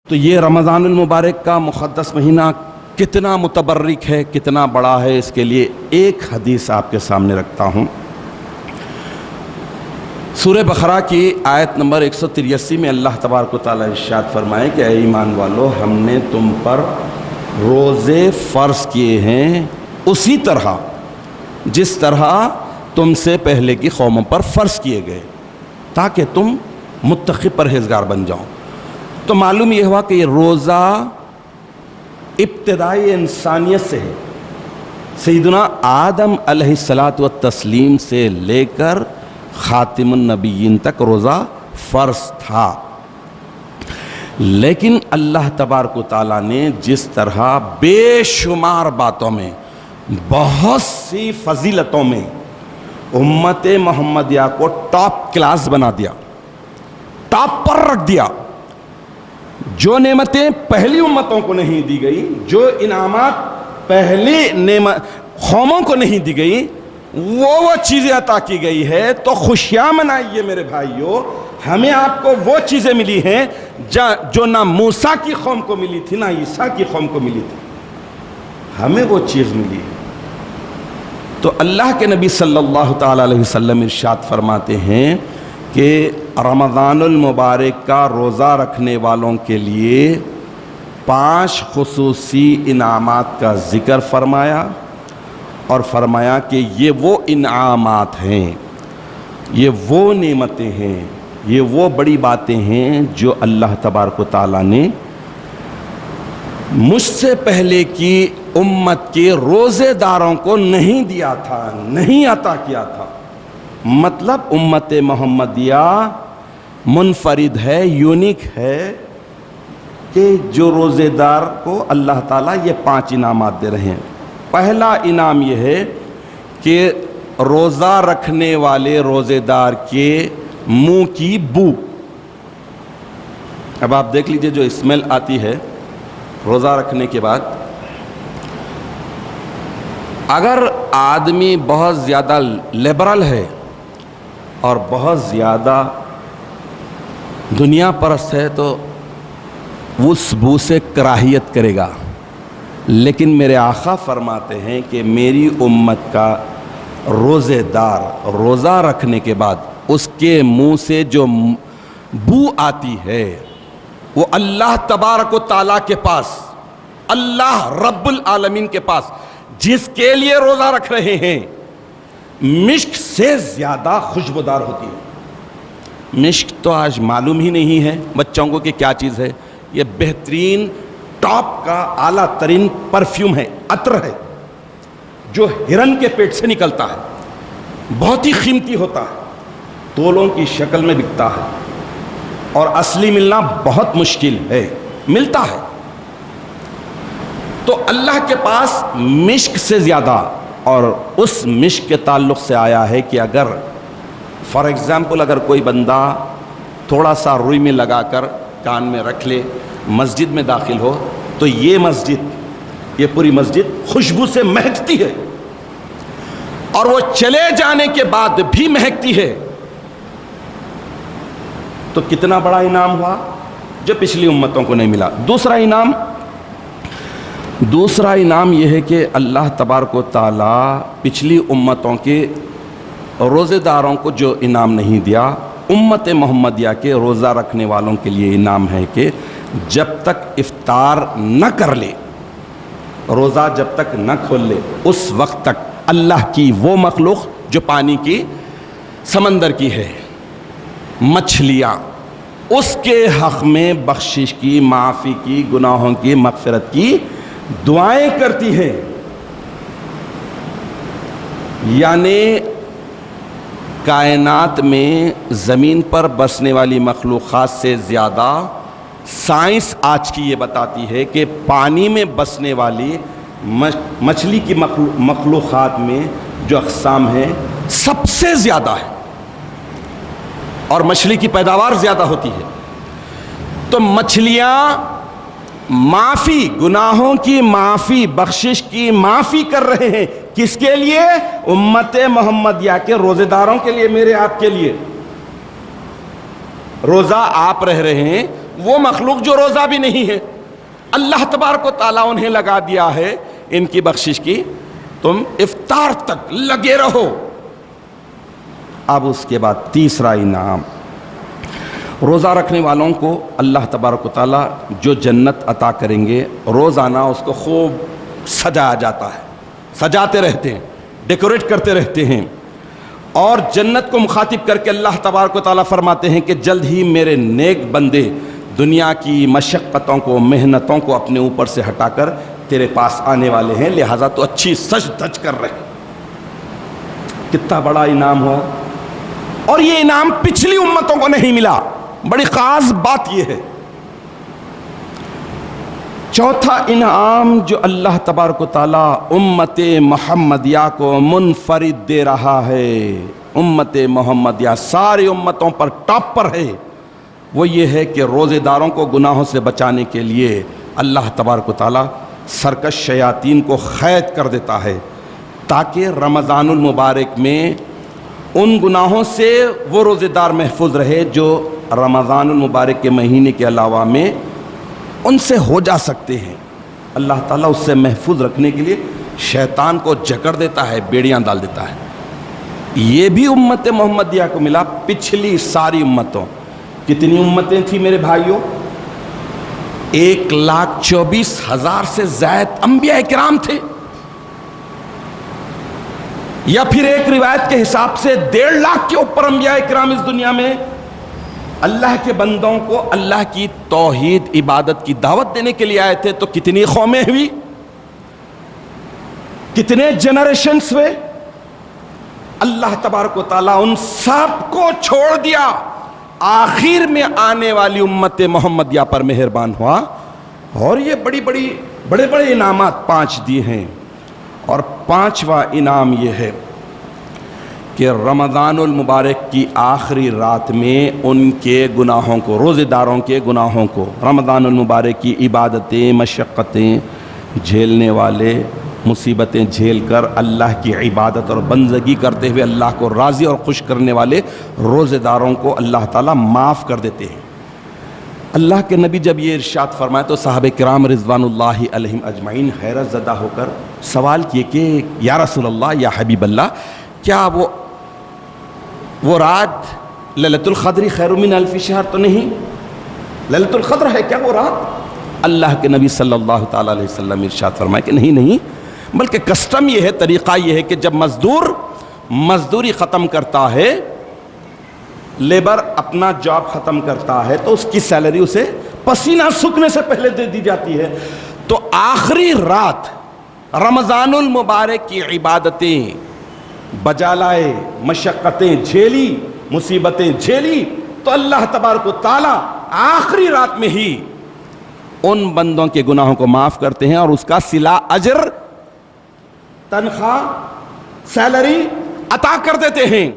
تو یہ رمضان المبارک کا مقدس مہینہ کتنا متبرک ہے، کتنا بڑا ہے، اس کے لیے ایک حدیث آپ کے سامنے رکھتا ہوں۔ سورہ بقرہ کی آیت نمبر 183 میں اللہ تبارک و تعالیٰ ارشاد فرمائے کہ اے ایمان والو، ہم نے تم پر روزے فرض کیے ہیں اسی طرح جس طرح تم سے پہلے کی قوموں پر فرض کیے گئے، تاکہ تم متقی پرہیزگار بن جاؤ۔ تو معلوم یہ ہوا کہ یہ روزہ ابتدائی انسانیت سے ہے، سیدنا آدم علیہ الصلاۃ والتسلیم سے لے کر خاتم النبیین تک روزہ فرض تھا۔ لیکن اللہ تبارک و تعالیٰ نے جس طرح بے شمار باتوں میں، بہت سی فضیلتوں میں امت محمدیہ کو ٹاپ کلاس بنا دیا، ٹاپ پر رکھ دیا۔ جو نعمتیں پہلی امتوں کو نہیں دی گئی، جو انعامات پہلی قوموں کو نہیں دی گئی، وہ چیزیں عطا کی گئی ہے۔ تو خوشیاں منائیے میرے بھائیوں، ہمیں آپ کو وہ چیزیں ملی ہیں جو نہ موسیٰ کی قوم کو ملی تھی، نہ عیسیٰ کی قوم کو ملی تھی، ہمیں وہ چیز ملی۔ تو اللہ کے نبی صلی اللہ تعالیٰ علیہ وسلم ارشاد فرماتے ہیں کہ رمضان المبارک کا روزہ رکھنے والوں کے لیے 5 خصوصی انعامات کا ذکر فرمایا، اور فرمایا کہ یہ وہ انعامات ہیں، یہ وہ نعمتیں ہیں، یہ وہ بڑی باتیں ہیں جو اللہ تبارک و تعالیٰ نے مجھ سے پہلے کی امت کے روزے داروں کو نہیں دیا تھا، نہیں عطا کیا تھا۔ مطلب امت محمدیہ منفرد ہے، یونیک ہے کہ جو روزے دار کو اللہ تعالیٰ یہ 5 انعامات دے رہے ہیں۔ پہلا انعام یہ ہے کہ روزہ رکھنے والے روزے دار کے منہ کی بو، اب آپ دیکھ لیجئے جو اسمیل آتی ہے روزہ رکھنے کے بعد، اگر آدمی بہت زیادہ لبرل ہے اور بہت زیادہ دنیا پرست ہے تو اس بو سے کراہیت کرے گا، لیکن میرے آقا فرماتے ہیں کہ میری امت کا روزے دار روزہ رکھنے کے بعد اس کے منہ سے جو بو آتی ہے وہ اللہ تبارک و تعالیٰ کے پاس، اللہ رب العالمین کے پاس جس کے لیے روزہ رکھ رہے ہیں، مشک سے زیادہ خوشبودار ہوتی ہے۔ مشک تو آج معلوم ہی نہیں ہے بچوں کو کہ کیا چیز ہے، یہ بہترین ٹاپ کا اعلیٰ ترین پرفیوم ہے، عطر ہے جو ہرن کے پیٹ سے نکلتا ہے، بہت ہی قیمتی ہوتا ہے، تولوں کی شکل میں بکتا ہے، اور اصلی ملنا بہت مشکل ہے، ملتا ہے۔ تو اللہ کے پاس مشک سے زیادہ، اور اس مشک کے تعلق سے آیا ہے کہ اگر فار ایگزامپل اگر کوئی بندہ تھوڑا سا روئی میں لگا کر کان میں رکھ لے، مسجد میں داخل ہو تو یہ پوری مسجد خوشبو سے مہکتی ہے، اور وہ چلے جانے کے بعد بھی مہکتی ہے۔ تو کتنا بڑا انعام ہوا جو پچھلی امتوں کو نہیں ملا۔ دوسرا انعام یہ ہے کہ اللہ تبارک و تعالیٰ پچھلی امتوں کے روزے داروں کو جو انعام نہیں دیا، امت محمدیہ کے روزہ رکھنے والوں کے لیے انعام ہے کہ جب تک افطار نہ کر لے، روزہ جب تک نہ کھول لے، اس وقت تک اللہ کی وہ مخلوق جو پانی کی، سمندر کی ہے، مچھلیاں، اس کے حق میں بخشش کی، معافی کی، گناہوں کی مغفرت کی دعائیں کرتی ہیں۔ یعنی کائنات میں زمین پر بسنے والی مخلوقات سے زیادہ سائنس آج کی یہ بتاتی ہے کہ پانی میں بسنے والی مچھلی کی مخلوقات میں جو اقسام ہیں سب سے زیادہ ہے، اور مچھلی کی پیداوار زیادہ ہوتی ہے۔ تو مچھلیاں معافی، گناہوں کی معافی، بخشش کی معافی کر رہے ہیں، کس کے لیے؟ امت محمدیہ کے روزے داروں کے لیے، میرے آپ کے لیے۔ روزہ آپ رہ رہے ہیں، وہ مخلوق جو روزہ بھی نہیں ہے، اللہ تبارک و تعالیٰ انہیں لگا دیا ہے ان کی بخشش کی، تم افطار تک لگے رہو۔ اب اس کے بعد تیسرا انعام، روزہ رکھنے والوں کو اللہ تبارک و تعالیٰ جو جنت عطا کریں گے، روزانہ اس کو خوب سجایا جاتا ہے، سجاتے رہتے ہیں، ڈیکوریٹ کرتے رہتے ہیں، اور جنت کو مخاطب کر کے اللہ تبارک و تعالیٰ فرماتے ہیں کہ جلد ہی میرے نیک بندے دنیا کی مشقتوں کو، محنتوں کو اپنے اوپر سے ہٹا کر تیرے پاس آنے والے ہیں، لہٰذا تو اچھی سج دھج کر رہے۔ کتنا بڑا انعام ہوا، اور یہ انعام پچھلی امتوں کو نہیں ملا۔ بڑی خاص بات یہ ہے۔ چوتھا انعام جو اللہ تبارک و تعالیٰ امت محمدیہ کو منفرد دے رہا ہے، امت محمدیہ ساری امتوں پر ٹاپ پر ہے، وہ یہ ہے کہ روزے داروں کو گناہوں سے بچانے کے لیے اللہ تبارک و تعالیٰ سرکش شیاطین کو قید کر دیتا ہے، تاکہ رمضان المبارک میں ان گناہوں سے وہ روزے دار محفوظ رہے جو رمضان المبارک کے مہینے کے علاوہ میں ان سے ہو جا سکتے ہیں۔ اللہ تعالیٰ اس سے محفوظ رکھنے کے لیے شیطان کو جکڑ دیتا ہے، بیڑیاں ڈال دیتا ہے۔ یہ بھی امت محمدیہ کو ملا، پچھلی ساری امتوں، کتنی امتیں تھیں میرے بھائیوں؟ 1,24,000 سے زائد انبیاء کرام تھے، یا پھر ایک روایت کے حساب سے 1.5 لاکھ کے اوپر انبیاء کرام اس دنیا میں اللہ کے بندوں کو اللہ کی توحید عبادت کی دعوت دینے کے لیے آئے تھے۔ تو کتنی قومیں ہوئی، کتنے جنریشنز ہوئے، اللہ تبارک و تعالیٰ ان سب کو چھوڑ دیا، آخر میں آنے والی امت محمدیہ پر مہربان ہوا، اور یہ بڑے بڑے انعامات 5 دیے ہیں۔ اور 5واں انعام یہ ہے کہ رمضان المبارک کی آخری رات میں ان کے گناہوں کو، روزے داروں کے گناہوں کو، رمضان المبارک کی عبادتیں، مشقتیں جھیلنے والے، مصیبتیں جھیل کر اللہ کی عبادت اور بندگی کرتے ہوئے اللہ کو راضی اور خوش کرنے والے روزے داروں کو اللہ تعالیٰ معاف کر دیتے ہیں۔ اللہ کے نبی جب یہ ارشاد فرمائے تو صحابہ کرام رضوان اللہ علیہم اجمعین حیرت زدہ ہو کر سوال کیے کہ یا رسول اللہ، یا حبیب اللہ، کیا وہ رات لیلۃ القدر خیر من الف شہر تو نہیں؟ لیلۃ القدر ہے کیا وہ رات؟ اللہ کے نبی صلی اللہ تعالیٰ علیہ وسلم ارشاد فرمائے کہ نہیں، بلکہ کسٹم یہ ہے، طریقہ یہ ہے کہ جب مزدور مزدوری ختم کرتا ہے، لیبر اپنا جاب ختم کرتا ہے، تو اس کی سیلری اسے پسینہ سوکھنے سے پہلے دے دی جاتی ہے۔ تو آخری رات رمضان المبارک کی عبادتیں بجا لائے، مشقتیں جھیلی، مصیبتیں جھیلی، تو اللہ تبارک و تعالیٰ آخری رات میں ہی ان بندوں کے گناہوں کو معاف کرتے ہیں، اور اس کا صلہ اجر، تنخواہ، سیلری عطا کر دیتے ہیں۔